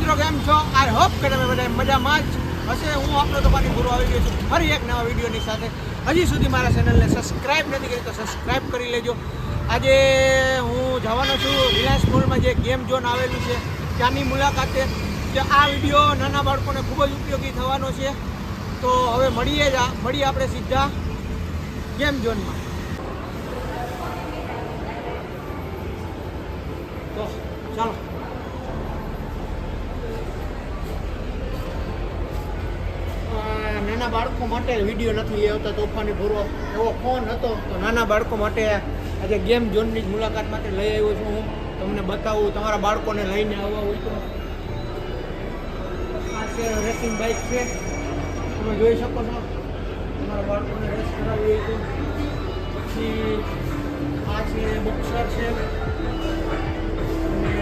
મિત્રો કેમ છો? આઈ હોપ કે તમે બધા મજામાં જ હશે. હું આપણો તમારી ગુરુ આવી ગયો છું ફરી એક નવા વિડીયોની સાથે. હજી સુધી મારા ચેનલને સબસ્ક્રાઈબ નથી કરી તો સબસ્ક્રાઈબ કરી લેજો. આજે હું જવાનો છું રિલાયન્સ મોલમાં જે ગેમ ઝોન આવેલું છે ત્યાંની મુલાકાતે. જે આ વિડીયો નાના બાળકોને ખૂબ જ ઉપયોગી થવાનો છે. તો હવે મળીએ આપણે સીધા ગેમ ઝોનમાં. તો ચાલો. નાના બાળકો માટે વિડીયો નથી લઈ આવતા તોફાની ભૂરો એવો ફોન હતો, તો નાના બાળકો માટે આજે ગેમ ઝોનની જ મુલાકાત માટે લઈ આવ્યો છું. હું તમને બતાવું, તમારા બાળકોને લઈને આવવા હોય તો આ છે રેસિંગ બાઇક છે, તમે જોઈ શકો છો. તમારા બાળકોને રેસ કરાવવી હોય તો પછી આ છે બોક્સર છે, અને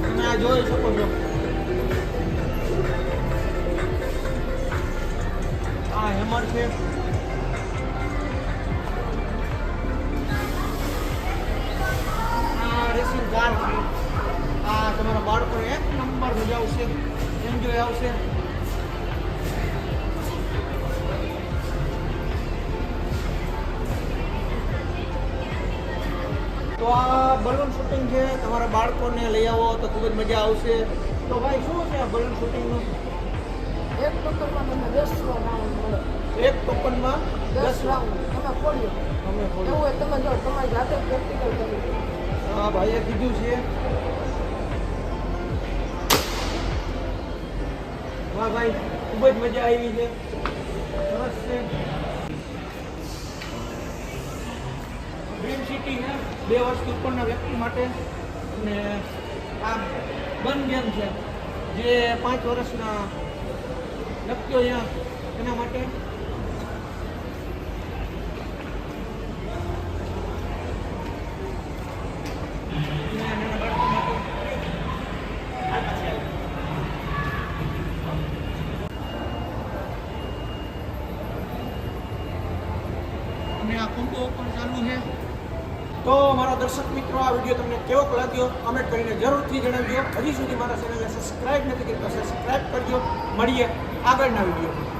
તમે આ જોઈ શકો છો. આ હેમર છે, આ રેસિંગ કાર છે. આ તમારા બાળકોને એક નંબર મજા આવશે, એન્જોય આવશે. તો આ બલૂન શૂટિંગ છે, તમારા બાળકોને લઈ આવો તો ખૂબ જ મજા આવશે. તો ભાઈ શું છે આ બલૂન શૂટિંગનું? એક ટોકનમાં તમને 10 રાઉન્ડ મળે. એક ટોકનમાં 10 રાઉન્ડ તમે ફોડ્યો. તમે એવું હોય તમે જો તમારી જાતે પ્રેક્ટિકલ કરી. હા ભાઈએ કીધું છે. વાહ ભાઈ, ખૂબ જ મજા આવી છે, સરસ છે. ડ્રીમ સિટી છે 2 વર્ષથી ઉપરના વ્યક્તિ માટે, અને આ ગન ગેમ છે જે 5 વર્ષના વ્યક્તિઓ અહીંયા એના માટે. અને આ કોમ્બો પણ ચાલુ છે. તો મારા દર્શક મિત્રો, આ વિડીયો તમને કેવો લાગ્યો કમેન્ટ કરીને જરૂરથી જણાવજો. હજી સુધી મારા ચેનલને સબસ્ક્રાઈબ નથી કરી તો સબસ્ક્રાઈબ કરજો. મળીએ આગળના વિડીયો.